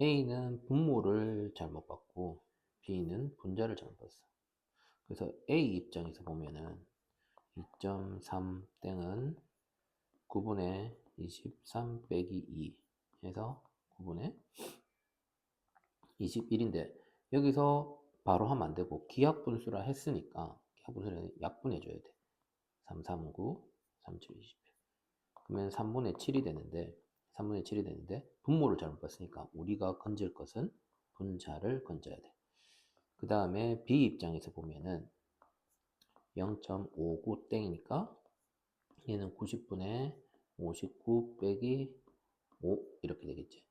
A는 분모를 잘못 봤고 B는 분자를 잘못 봤어. 그래서 A 입장에서 보면은 2.3 땡은 9분의 23 빼기 2 해서 9분의 21인데 여기서 바로 하면 안 되고 기하분수라 했으니까 기하분수는 약분해 줘야 돼. 3, 3, 9, 3, 7, 20. 그러면 3분의 7이 되는데 3분의 7이 되는데 분모를 잘못 봤으니까 우리가 건질 것은 분자를 건져야 돼. 그 다음에 B 입장에서 보면은 0.59 땡이니까 얘는 90분의 59 빼기 5 이렇게 되겠지.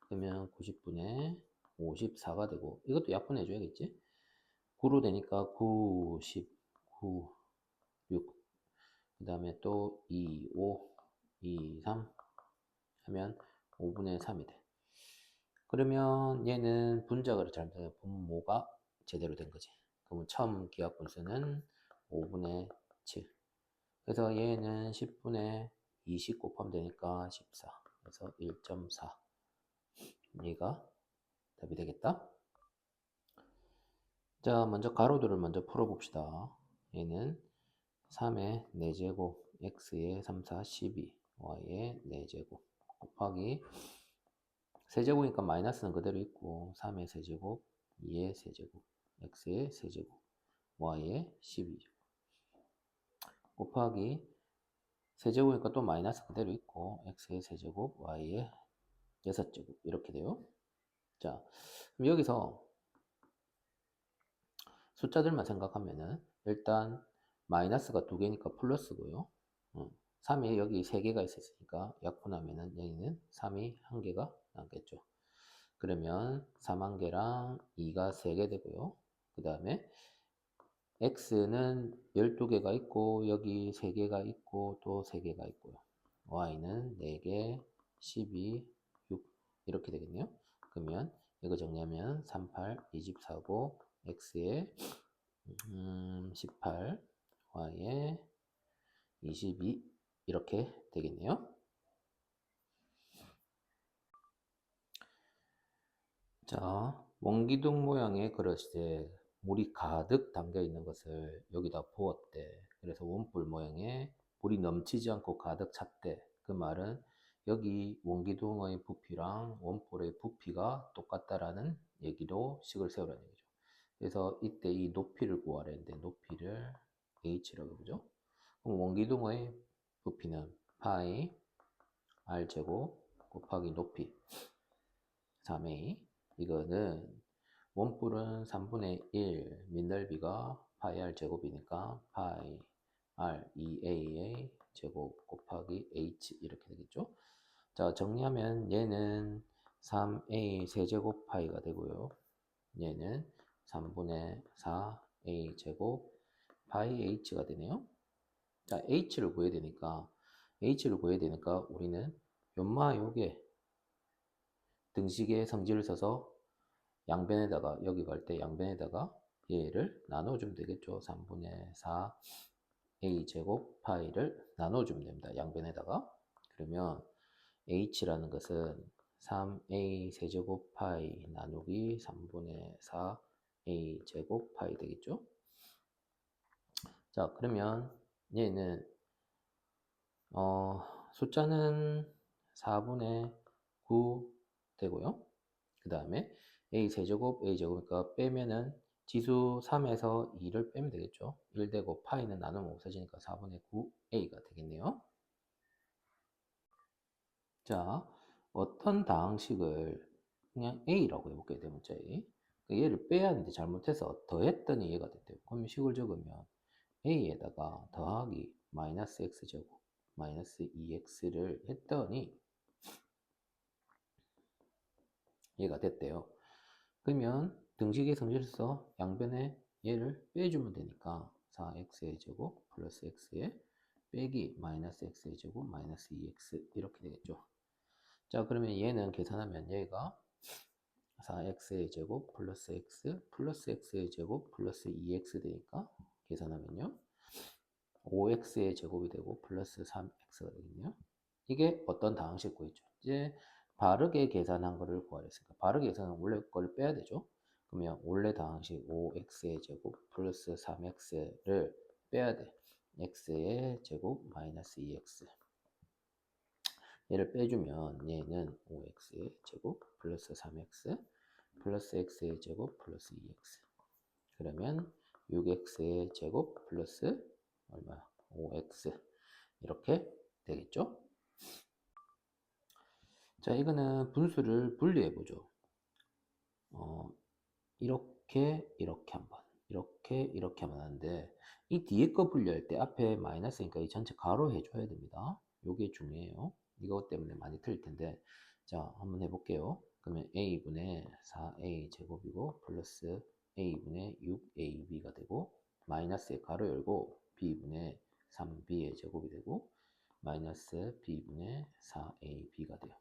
그러면 90분의 54가 되고 이것도 약분해 줘야겠지. 9로 되니까 9, 10, 9, 6. 그 다음에 또 2, 5, 2, 3 하면 5분의 3이 돼. 그러면 얘는 분자가 잘못되면 분모가 제대로 된 거지. 그러면 처음 기하분수는 5분의 7. 그래서 얘는 10분의 20 곱하면 되니까 14. 그래서 1.4. 얘가 답이 되겠다. 자, 먼저 가로들을 먼저 풀어봅시다. 얘는 3의 4제곱, x의 3, 4, 12, y의 4제곱 곱하기 세제곱이니까 마이너스는 그대로 있고 3의 세제곱, 2의 세제곱, x의 세제곱, y의 12제곱 곱하기 세제곱이니까 또 마이너스 그대로 있고 x의 세제곱, y의 6제곱 이렇게 돼요. 자, 그럼 여기서 숫자들만 생각하면은 일단 마이너스가 2개니까 플러스고요. 3이 여기 3개가 있었으니까 약분하면은 여기는 3이 1개가 남겠죠. 그러면 3 1개랑 2가 3개 되고요. 그 다음에 x는 12개가 있고 여기 3개가 있고 또 3개가 있고요. y는 4개, 12, 6 이렇게 되겠네요. 그러면 이거 정리하면 38, 24고 x에 18, y에 22 이렇게 되겠네요. 자, 원기둥 모양의 그릇에 물이 가득 담겨 있는 것을 여기다 부었대. 그래서 원뿔 모양의 물이 넘치지 않고 가득 찼대. 그 말은 여기 원기둥의 부피랑 원뿔의 부피가 똑같다라는 얘기로 식을 세우라는 얘기죠. 그래서 이때 이 높이를 구하려는데 높이를 h라고 그러죠. 그럼 원기둥의 부피는 파이 r제곱 곱하기 높이 3a 이거는 원뿔은 3분의 1 밑넓이가 파이 r 제곱이니까 파이 r 2a의 제곱 곱하기 h 이렇게 되겠죠. 자, 정리하면 얘는 3a 세제곱 파이가 되고요. 얘는 3분의 4a 제곱 파이 h가 되네요. 자, h를 구해야 되니까 우리는 요마 요게 등식의 성질을 써서 양변에다가 여기 갈 때 양변에다가 얘를 나눠주면 되겠죠. 3분의 4 a 제곱 파이를 나눠주면 됩니다. 양변에다가. 그러면 h라는 것은 3a 세제곱 파이 나누기 3분의 4 a 제곱 파이 되겠죠. 자, 그러면 얘는 숫자는 4분의 9 되고요. 그 다음에 a 세제곱 a제곱이니까 빼면은 지수 3에서 2를 빼면 되겠죠. 1 되고 파이는 나누면 없어지니까 4분의 9a가 되겠네요. 자, 어떤 다항식을 그냥 a라고 해볼게요. 대문자 a. 얘를 빼야 하는데 잘못해서 더했더니 얘가 됐대요. 그럼 식을 적으면 a에다가 더하기 마이너스 x제곱 마이너스 2x를 했더니 얘가 됐대요. 그러면 등식의 성질에서 양변에 얘를 빼주면 되니까 4x의 제곱 플러스 x의 빼기 마이너스 x의 제곱 마이너스 2x 이렇게 되겠죠. 자, 그러면 얘는 계산하면 얘가 4x의 제곱 플러스 x 플러스 x의 제곱 플러스 2x 되니까 계산하면요 5x의 제곱이 되고 플러스 3x가 되겠네요. 이게 어떤 다항식 구했죠. 이제 바르게 계산한 거를 구하랬으니까 바르게 계산은 원래 걸 빼야 되죠. 그러면 원래 당식 5x의 제곱 플러스 3x를 빼야 돼. x의 제곱 마이너스 2x. 얘를 빼주면 얘는 5x의 제곱 플러스 3x 플러스 x의 제곱 플러스 2x. 그러면 6x의 제곱 플러스 얼마? 5x. 이렇게 되겠죠? 자, 이거는 분수를 분리해 보죠. 이렇게 한번, 이렇게 하면 하는데 이 뒤에 거 분리할 때 앞에 마이너스니까 이 전체 가로 해줘야 됩니다. 요게 중요해요. 이것 때문에 많이 틀릴 텐데, 자, 한번 해볼게요. 그러면 a분의 4a 제곱이고 플러스 a분의 6ab가 되고 마이너스에 가로 열고 b분의 3b의 제곱이 되고 마이너스 b분의 4ab가 돼요.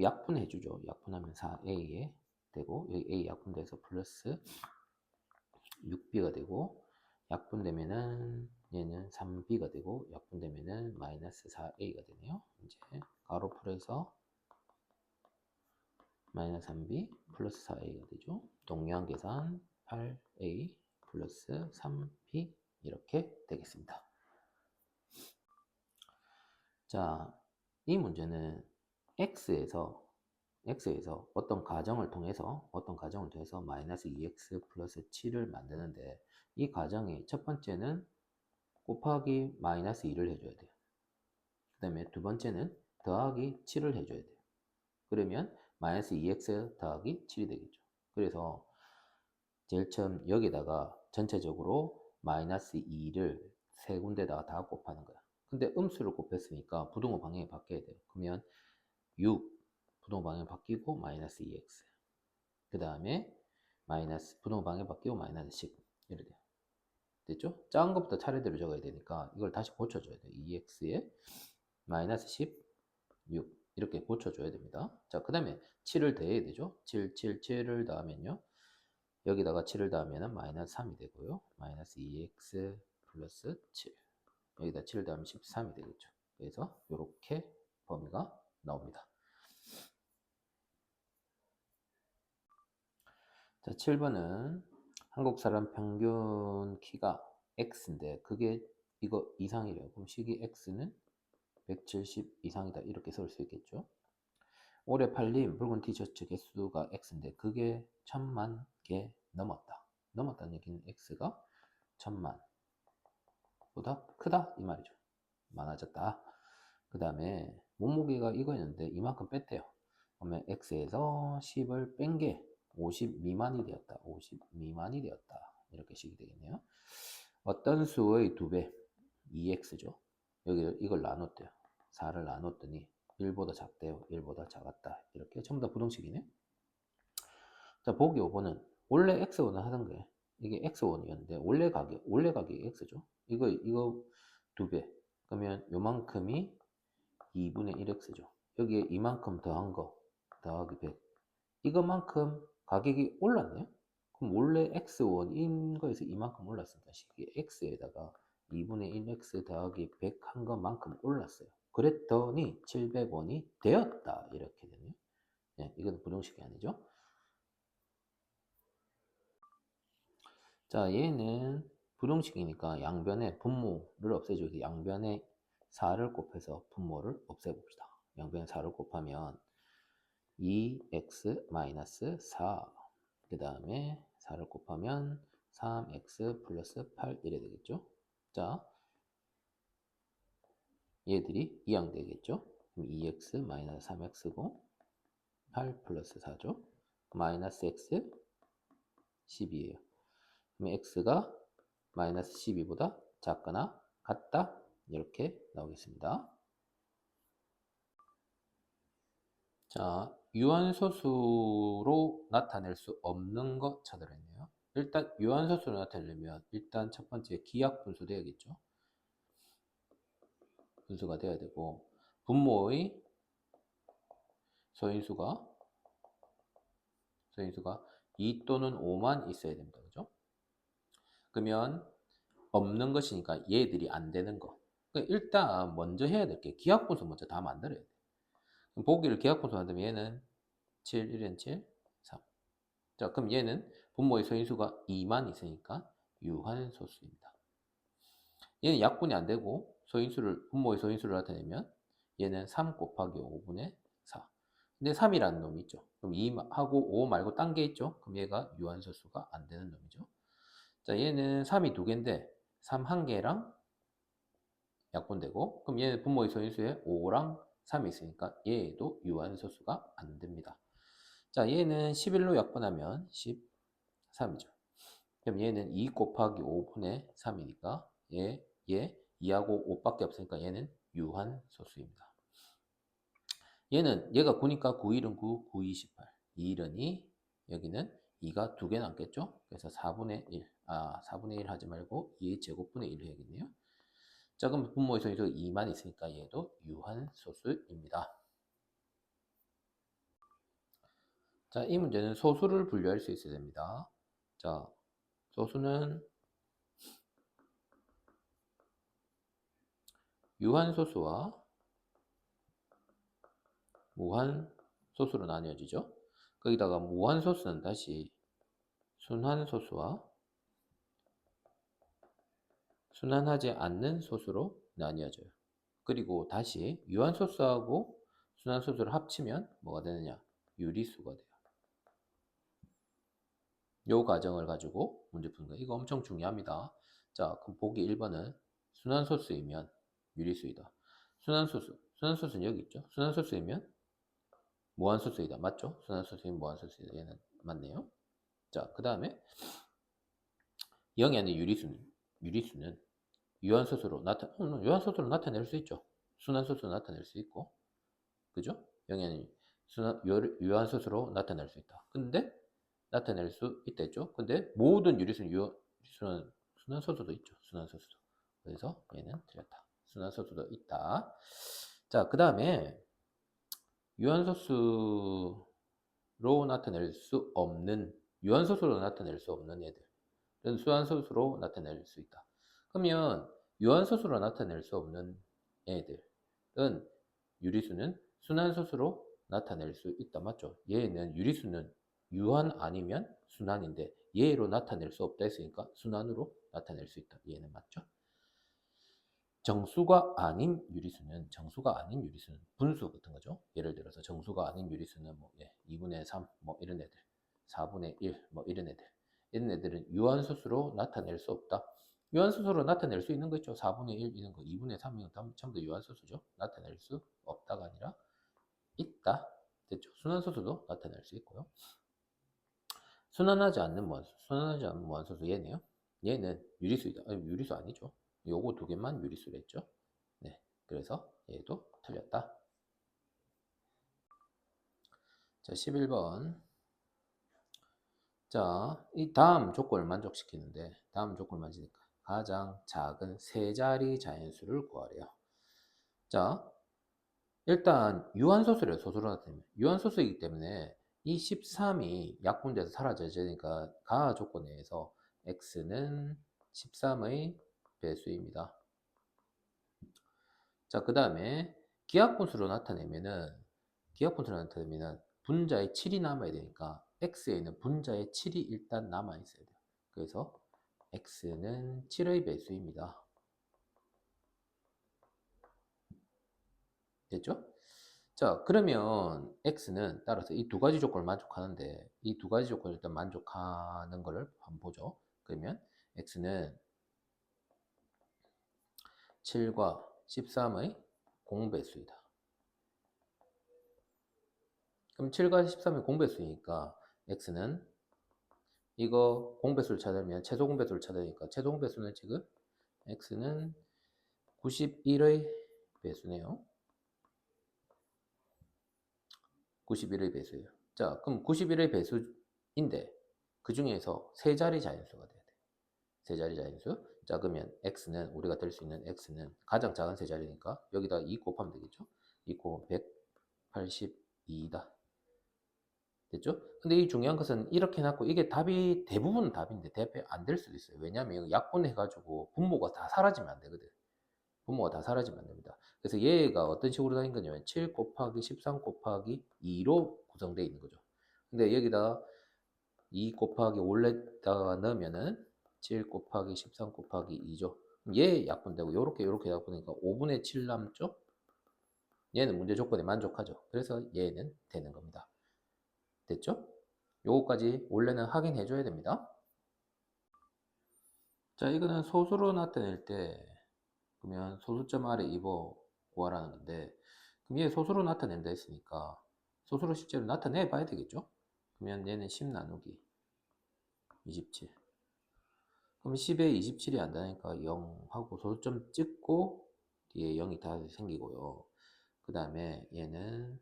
약분해 주죠. 약분하면 4a에 되고 여기 a 약분돼서 플러스 6b가 되고 약분되면은 얘는 3b가 되고 약분되면은 마이너스 4a가 되네요. 이제 가로 풀어서 마이너스 3b 플러스 4a가 되죠. 동일한 계산 8a 플러스 3b 이렇게 되겠습니다. 자, 이 문제는 x에서 어떤 가정을 통해서 마이너스 2x 플러스 7을 만드는데 이 가정이 첫 번째는 곱하기 마이너스 2를 해줘야 돼요. 그 다음에 두 번째는 더하기 7을 해줘야 돼요. 그러면 마이너스 2x 더하기 7이 되겠죠. 그래서 제일 처음 여기다가 전체적으로 마이너스 2를 세 군데다가 다 곱하는 거야. 근데 음수를 곱했으니까 부동호 방향이 바뀌어야 돼요. 그러면 6 부동호 방향 바뀌고 마이너스 2x 그 다음에 마이너스 부동호 방향 바뀌고 마이너스 10 이렇게 돼요. 됐죠? 작은 것부터 차례대로 적어야 되니까 이걸 다시 고쳐줘야 돼요. 2x에 마이너스 10 6 이렇게 고쳐줘야 됩니다. 자, 그 다음에 7을 더해야 되죠. 7을 더하면요 여기다가 7을 더하면 마이너스 3이 되고요 마이너스 2x 플러스 7 여기다 7을 더하면 13이 되겠죠. 그래서 이렇게 범위가 나옵니다. 자, 7번은 한국 사람 평균 키가 x인데 그게 이거 이상이래요. 그럼 시기 x는 170 이상이다 이렇게 쓸 수 있겠죠. 올해 팔린 붉은 티셔츠 개수가 x인데 그게 1000만 개 넘었다. 넘었다는 얘기는 x가 1000만 보다 크다 이 말이죠. 많아졌다. 그 다음에 몸무게가 이거였는데 이만큼 뺐대요. 그러면 x에서 10을 뺀 게 50 미만이 되었다. 50 미만이 되었다. 이렇게 식이 되겠네요. 어떤 수의 2배 2x죠. 여기 이걸 나눴대요. 4를 나눴더니 1보다 작대요. 1보다 작았다. 이렇게 전부 다 부동식이네. 자, 보기 5번은 원래 x1을 하던 거예요. 이게 x1이었는데 원래 가격이 x죠. 이거 2배. 그러면 요만큼이 2분의 1x죠. 여기에 이만큼 더한 거 더하기 100. 이것만큼 가격이 올랐네요. 그럼 원래 x1인 거에서 이만큼 올랐으니까 시기 x에다가 2분의 1x 더하기 100 한 것만큼 올랐어요. 그랬더니 700원이 되었다. 이렇게 되네요. 네, 이건 부동식이 아니죠. 자, 얘는 부동식이니까 양변에 분모를 없애줘서 양변에 4를 곱해서 분모를 없애봅시다. 양변에 4를 곱하면 2x-4 그 다음에 4를 곱하면 3x 플러스 8 이래 되겠죠. 자, 얘들이 이항 되겠죠. 그럼 2x-3x고 8 플러스 4죠. 마이너스 x 10이에요. 그럼 x가 마이너스 12보다 작거나 같다 이렇게 나오겠습니다. 자, 유한소수로 나타낼 수 없는 것 찾으랬네요. 일단 유한소수로 나타내려면 일단 첫 번째 기하 분수 돼야겠죠. 분수가 돼야 되고 분모의 소인수가 2 또는 5만 있어야 됩니다. 그죠? 그러면 없는 것이니까 얘들이 안 되는 거. 그러니까 일단 먼저 해야 될 게 기하 분수 먼저 다 만들어야 돼. 보기를 기하분수로 만들면 얘는 7, 1은 7, 3. 자, 그럼 얘는 분모의 소인수가 2만 있으니까 유한소수입니다. 얘는 약분이 안 되고 분모의 소인수를 나타내면 얘는 3 곱하기 5분의 4. 근데 3이라는 놈이 있죠. 그럼 2하고 5 말고 딴 게 있죠. 그럼 얘가 유한소수가 안 되는 놈이죠. 자, 얘는 3이 두 개인데 3 한 개랑 약분되고, 그럼 얘는 분모의 소인수에 5랑 3이 있으니까 얘도 유한소수가 안 됩니다. 자, 얘는 11로 약분하면 13이죠. 그럼 얘는 2 곱하기 5분의 3이니까 얘 2하고 5밖에 없으니까 얘는 유한소수입니다. 얘는 얘가 9니까 9, 1은 9, 9, 2, 18. 2, 1은 2, 여기는 2가 두 개 남겠죠? 그래서 4분의 1. 4분의 1 하지 말고 2의 제곱분의 1을 해야겠네요. 자, 그럼 분모의 소인수 2만 있으니까 얘도 유한소수입니다. 자, 이 문제는 소수를 분류할 수 있어야 됩니다. 자, 소수는 유한소수와 무한소수로 나뉘어지죠. 거기다가 무한소수는 다시 순환소수와 순환하지 않는 소수로 나뉘어져요. 그리고 다시 유한소수하고 순환소수를 합치면 뭐가 되느냐? 유리수가 돼요. 요 과정을 가지고 문제 푸는 거예요. 이거 엄청 중요합니다. 자, 그럼 보기 1번은 순환소수이면 유리수이다. 순환소수는 여기 있죠. 순환소수이면 무한소수이다. 맞죠? 순환소수이면 무한소수이다. 얘는 맞네요. 자, 그 다음에 0이 아닌 유리수는 유한소수로 나타낼 수 있죠. 순환소수로 나타낼 수 있고, 그죠? 0이 아닌 유한소수로 나타낼 수 있다. 근데 나타낼 수 있다 했죠. 근데 모든 유리수는 순환소수도 있죠. 순환소수도. 그래서 얘는 틀렸다. 순환소수도 있다. 자, 그 다음에 유한소수로 나타낼 수 없는 애들은 순환소수로 나타낼 수 있다. 그러면 유한소수로 나타낼 수 없는 애들은 유리수는 순환소수로 나타낼 수 있다. 맞죠? 얘는 유리수는 유한 아니면 순환인데 얘로 나타낼 수 없다 했으니까 순환으로 나타낼 수 있다. 얘는 맞죠? 정수가 아닌 유리수는 분수 같은 거죠. 예를 들어서 정수가 아닌 유리수는 뭐 2분의 3 뭐 이런 애들, 4분의 1 뭐 이런 애들은 유한소수로 나타낼 수 없다. 유한소수로 나타낼 수 있는 거 있죠. 4분의 1 이런 거, 2분의 3 이런 거 전부 다 유한소수죠. 나타낼 수 없다가 아니라 있다. 됐죠? 순환소수도 나타낼 수 있고요. 순환하지 않는 무한소수 얘네요. 얘는 유리수이다. 아니, 유리수 아니죠. 요거 두 개만 유리수랬죠. 네, 그래서 얘도 틀렸다. 자, 11번. 자, 이 다음 조건을 만족시키는데 가장 작은 세 자리 자연수를 구하래요. 자, 일단 유한소수래요. 소수로 나타내면 유한소수이기 때문에 이 13이 약분돼서 사라져야 되니까 가하 조건에 의해서 x는 13의 배수입니다. 자, 그 다음에 기하분수로 나타내면은 분자에 7이 남아야 되니까 x에 있는 분자에 7이 일단 남아 있어야 돼요. 그래서 x는 7의 배수입니다. 됐죠? 자, 그러면 x는 따라서 이 두 가지 조건을 만족하는데 이 두 가지 조건을 일단 만족하는 거를 한번 보죠. 그러면 x는 7과 13의 공배수이다. 그럼 7과 13의 공배수이니까 x는 이거 공배수를 찾으면 최소 공배수를 찾으니까 최소 공배수는 지금 x는 91의 배수네요. 91의 배수예요. 자, 그럼 91의 배수인데 그 중에서 세 자리 자연수가 돼야 돼. 세 자리 자연수. 자, 그러면 x는 우리가 될 수 있는 x는 가장 작은 세 자리니까 여기다 2 곱하면 되겠죠. 2 곱하면 182다. 됐죠? 근데 이 중요한 것은 이렇게 해놨고 이게 답이 대부분 답인데 답이 안 될 수도 있어요. 왜냐하면 약분해가지고 분모가 다 사라지면 안 되거든. 분모가 다 사라지면 안 됩니다. 그래서 얘가 어떤 식으로 다닌 거냐면 7 곱하기 13 곱하기 2로 구성되어 있는 거죠. 근데 여기다 2 곱하기 원래다가 넣으면은 7 곱하기 13 곱하기 2죠. 얘 약분되고 요렇게 약분되니까 5분의 7 남죠? 얘는 문제 조건에 만족하죠. 그래서 얘는 되는 겁니다. 됐죠? 요거까지 원래는 확인해 줘야 됩니다. 자, 이거는 소수로 나타낼 때 그러면 소수점 아래 입어 구하라는 건데, 그럼 얘 소수로 나타낸다 했으니까 소수로 실제로 나타내 봐야 되겠죠? 그러면 얘는 10 나누기 27. 그럼 10에 27이 안 되니까 0 하고 소수점 찍고 뒤에 0이 다 생기고요. 그 다음에 얘는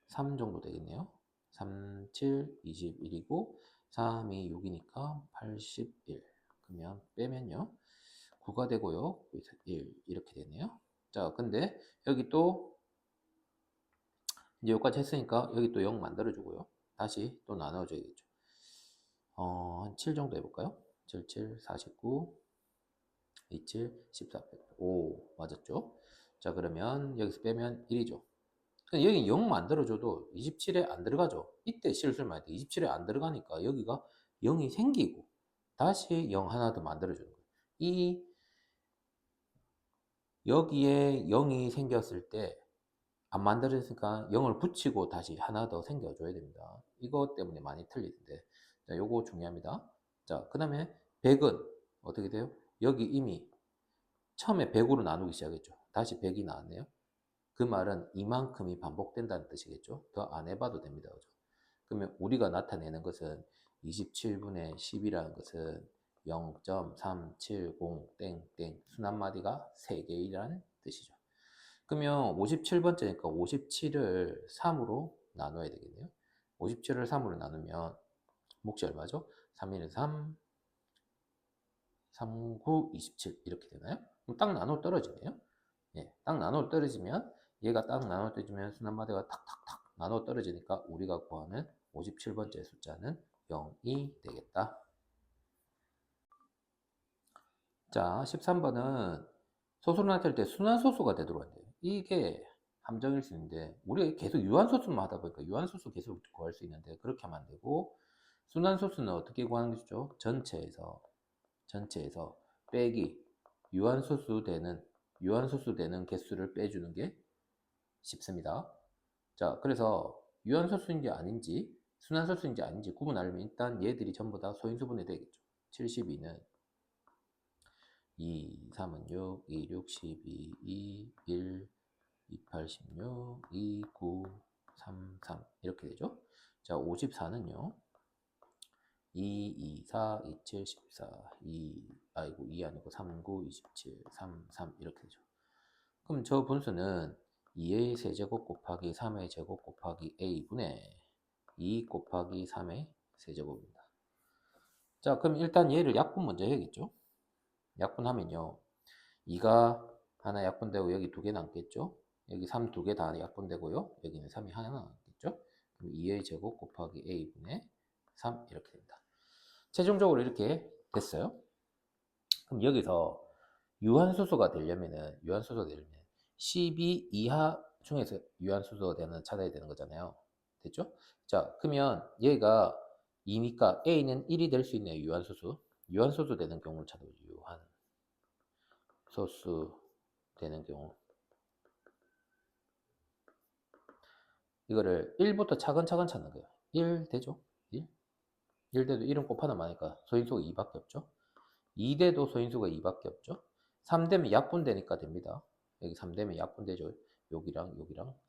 3 정도 되겠네요. 3, 7, 21이고 3이 6이니까 81. 그러면 빼면요. 9가 되고요. 1 이렇게 되네요. 자, 근데 여기 또 이제 여기까지 했으니까 여기 또 0 만들어주고요. 다시 또 나눠줘야겠죠. 한 7 정도 해볼까요? 7, 7, 49, 27, 14, 5 맞았죠? 자, 그러면 여기서 빼면 1이죠. 여기 0 만들어줘도 27에 안 들어가죠. 이때 실수를 많이 해. 27에 안 들어가니까 여기가 0이 생기고 다시 0 하나 더 만들어주는 거예요. 여기에 0이 생겼을 때 안 만들어졌으니까 0을 붙이고 다시 하나 더 생겨줘야 됩니다. 이것 때문에 많이 틀리는데, 자, 요거 중요합니다. 자, 그 다음에 100은 어떻게 돼요? 여기 이미 처음에 100으로 나누기 시작했죠. 다시 100이 나왔네요. 그 말은 이만큼이 반복된다는 뜻이겠죠. 더 안 해봐도 됩니다. 그죠? 그러면 우리가 나타내는 것은 27분의 10이라는 것은 0.370 땡땡 순한마디가 3개이라는 뜻이죠. 그러면 57번째니까 57을 3으로 나눠야 되겠네요. 57을 3으로 나누면 몫이 얼마죠? 3, 1, 3, 3, 9, 27 이렇게 되나요? 그럼 딱 나눠 떨어지네요. 예, 딱 나눠 떨어지면 얘가 딱 나눠 떨어지면 순한마디가 탁탁탁 나눠 떨어지니까 우리가 구하는 57번째 숫자는 0이 되겠다. 자, 13번은 소수를 나타낼 때 순환소수가 되도록 한대요. 이게 함정일 수 있는데 우리가 계속 유한소수만 하다 보니까 유한소수 계속 구할 수 있는데 그렇게 하면 안 되고, 순환소수는 어떻게 구하는 것이죠? 전체에서 빼기 유한소수 되는 개수를 빼주는 게 쉽습니다. 자, 그래서 유한소수인지 아닌지 순환소수인지 아닌지 구분하려면 일단 얘들이 전부 다 소인수분해 되겠죠. 72는 2, 3은 6, 2, 6, 12, 2, 1, 2, 8, 16, 2, 9, 3, 3 이렇게 되죠. 자, 54는요. 2, 2, 4, 2, 7, 14, 2 아니고 3, 9, 27, 3, 3 이렇게 되죠. 그럼 저 분수는 2의 세제곱 곱하기 3의 제곱 곱하기 a분의 2 곱하기 3의 세제곱입니다. 자, 그럼 일단 얘를 약분 먼저 해야겠죠. 약분하면요. 2가 하나 약분되고 여기 2개 남겠죠. 여기 3 2개 다 약분되고요. 여기는 3이 하나 남겠죠. 그럼 2의 제곱 곱하기 a분의 3 이렇게 됩니다. 최종적으로 이렇게 됐어요. 그럼 여기서 유한소수가 되려면 12 이하 중에서 유한소수가 찾아야 되는 거잖아요. 됐죠? 자, 그러면 얘가 2니까 a는 1이 될 수 있네요. 유한소수 되는 경우를 찾아보죠. 유한소수 되는 경우. 이거를 1부터 차근차근 찾는 거예요. 1 되죠? 1 돼도 1은 곱하나 마니까 소인수가 2밖에 없죠. 2 돼도 소인수가 2밖에 없죠. 3 되면 약분되니까 됩니다. 여기 3 되면 약분되죠. 여기랑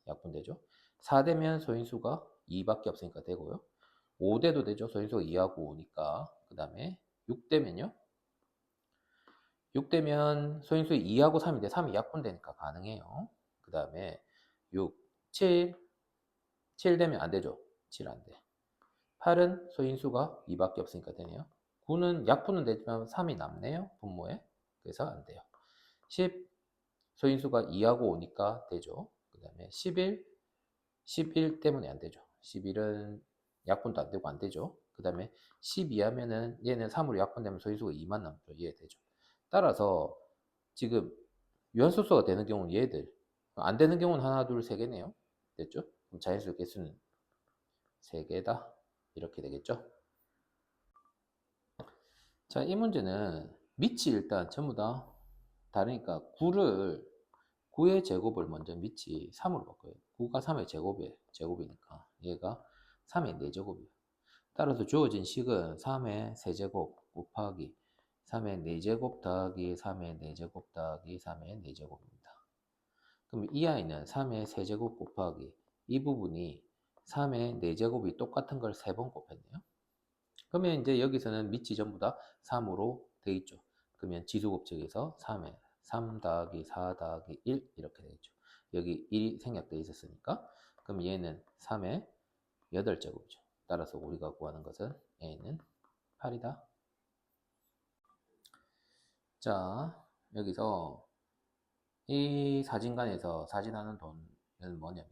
약분되죠. 4 되면 소인수가 2밖에 없으니까 되고요. 5 돼도 되죠. 소인수가 2하고 5니까. 그 다음에 6 되면요. 6 되면 소인수 2하고 3인데 3이 약분되니까 가능해요. 그 다음에 6, 7 되면 안 되죠. 7 안 돼. 8은 소인수가 2밖에 없으니까 되네요. 9는 약분은 되지만 3이 남네요. 분모에. 그래서 안 돼요. 10 소인수가 2하고 5니까 되죠. 그 다음에 11 때문에 안 되죠. 11은 약분도 안 되고 안 되죠. 그 다음에 12 하면은 얘는 3으로 약분되면 소인수가 2만 남죠. 이해되죠. 따라서 지금 유한소수가 되는 경우는 얘들, 안 되는 경우는 하나, 둘, 세 개네요. 됐죠? 그럼 자연수 개수는 3개다. 이렇게 되겠죠? 자, 이 문제는 밑이 일단 전부 다 다르니까 9의 제곱을 먼저 밑이 3으로 바꿔요. 9가 3의 제곱이니까 얘가 3의 4제곱이에요. 따라서 주어진 식은 3의 세제곱 곱하기 3의 4제곱 더하기 3의 4제곱 더하기 3의 4제곱입니다. 그럼 이 아이는 3의 세제곱 곱하기 이 부분이 3의 4제곱이 똑같은 걸 3번 곱했네요. 그러면 이제 여기서는 밑이 전부 다 3으로 돼 있죠. 그러면 지수곱책에서 3에 3 더하기 4 더하기 1 이렇게 되겠죠. 여기 1이 생략되어 있었으니까 그럼 얘는 3의 8제곱이죠. 따라서 우리가 구하는 것은 A는 8이다. 자, 여기서 이 사진관에서 사진하는 돈은 뭐냐면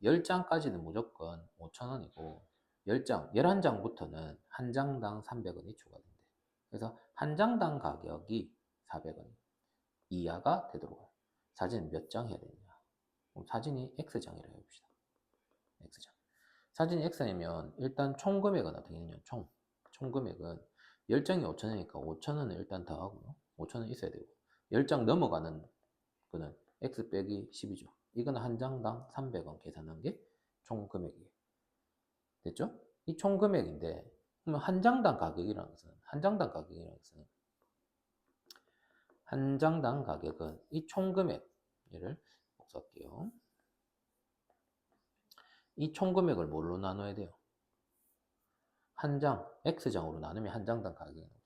10장까지는 무조건 5,000원이고 10장, 11장부터는 한 장당 300원이 추가된대. 그래서 한 장당 가격이 400원 이하가 되도록 해요. 사진 몇 장 해야 되냐? 그럼 사진이 X장이라고 해봅시다. X장. 사진이 X이면 일단 총 금액은 어떻게 되냐? 총 금액은 10장이 5,000원이니까 5,000원을 일단 더하고요. 5,000원 있어야 되고 10장 넘어가는 그는 X 빼기 10이죠. 이거는 한 장당 300원 계산한 게 총 금액이에요. 됐죠? 이 총 금액인데 그러면 한 장당 가격이라는 것은 한 장당 가격은 이 총 금액 얘를 복사할게요. 이 총 금액을 뭘로 나눠야 돼요? 한 장, X장으로 나누면 한 장당 가격이 나오죠.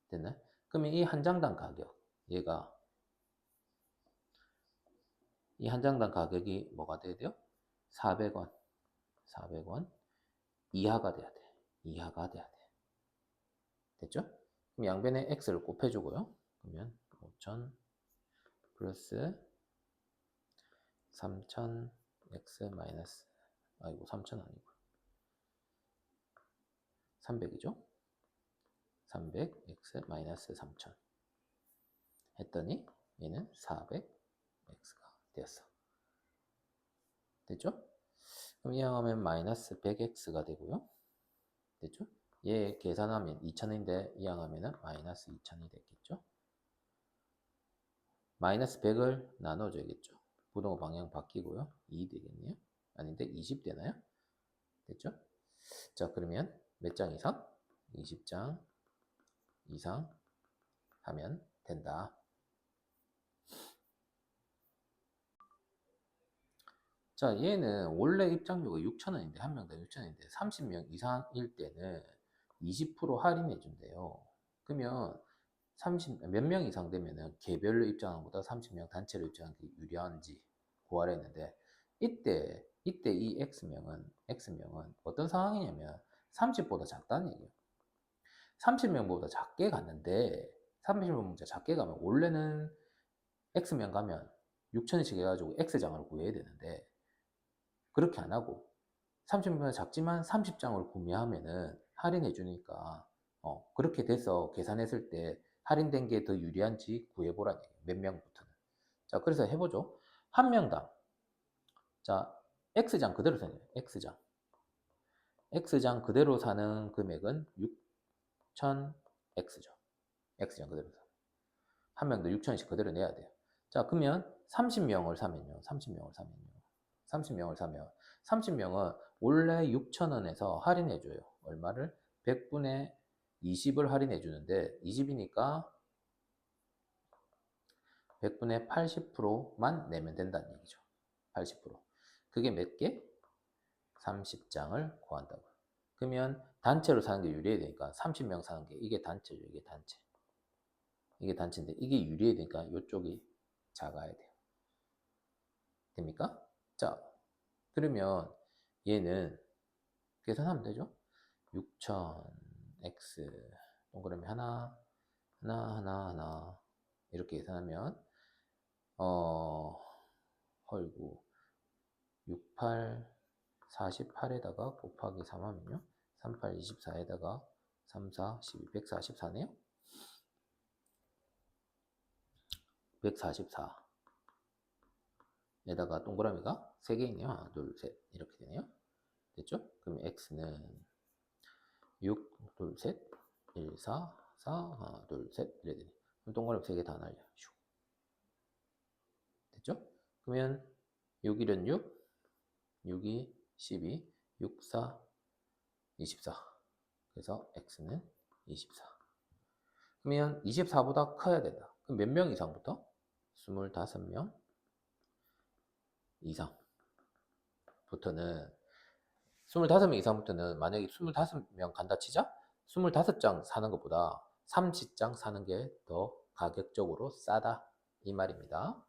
됐나요? 그러면 이 한 장당 가격 얘가 이 한 장당 가격이 뭐가 돼야 돼요? 400원 이하가 돼야 돼. 이하가 돼야 돼. 됐죠? 그럼 양변에 x를 곱해주고요. 그러면 5,000 플러스 3,000 x 마이너스 아이고 3,000 아니고 300이죠? 300 x 마이너스 3,000 했더니 얘는 400 x가 되었어. 됐죠? 그럼 이항하면 마이너스 100x가 되고요. 됐죠? 얘 계산하면 2,000인데 이항하면 마이너스 2,000이 됐겠죠? 마이너스 100을 나눠줘야겠죠. 부동호 방향 바뀌고요. 2 되겠네요. 아닌데 20 되나요? 됐죠? 자, 그러면 몇 장 이상? 20장 이상 하면 된다. 자, 얘는 원래 입장료가 6,000원인데 한 명당 6,000원인데 30명 이상일 때는 20% 할인해 준대요. 그러면 몇 명 이상 되면은 개별로 입장하는 것보다 30명 단체로 입장하는 게 유리한지 고하랬는데 이때 이 X명은 어떤 상황이냐면 30보다 작다는 얘기예요. 30명보다 작게 갔는데 30명보다 작게 가면 원래는 X명 가면 6,000원씩 해가지고 X장을 구해야 되는데 그렇게 안 하고 30명보다 작지만 30장을 구매하면은 할인해 주니까 그렇게 돼서 계산했을 때 할인된 게 더 유리한지 구해보라는 얘기예요. 몇 명부터는. 자, 그래서 해보죠. 한 명당. 자, X장 그대로 사요. X장 그대로 사는 금액은 6,000X죠. X장 그대로 사. 한 명도 6,000원씩 그대로 내야 돼요. 자, 그러면 30명을 사면 30명은 원래 6,000원에서 할인해줘요. 얼마를? 100분의 20을 할인해주는데 20이니까 100분의 80%만 내면 된다는 얘기죠. 80%. 그게 몇 개? 30장을 구한다고. 그러면 단체로 사는 게 유리해야 되니까 30명 사는 게 이게 단체죠. 이게 단체. 이게 단체인데 이게 유리해야 되니까 이쪽이 작아야 돼요. 됩니까? 자, 그러면 얘는 계산하면 되죠. 6,000x 동그라미 하나 이렇게 계산하면 헐구 68 48에다가 곱하기 3 하면요 38 24에다가 3 4 12 144네요. 144. 에다가 동그라미가 3개 있네요. 하나, 둘, 셋. 이렇게 되네요. 됐죠? 그럼 x는 6, 둘, 셋, 1, 4, 4, 하나, 둘, 셋. 이래 되네. 그럼 동그라미 3개 다 날려. 됐죠? 그러면 6, 1은 6, 6, 2, 12, 6, 4, 24. 그래서 x는 24. 그러면 24보다 커야 된다. 그럼 몇 명 이상부터? 25명 이상부터는 25명 이상부터는 만약에 25명 간다 치자? 25장 사는 것보다 30장 사는 게 더 가격적으로 싸다 이 말입니다.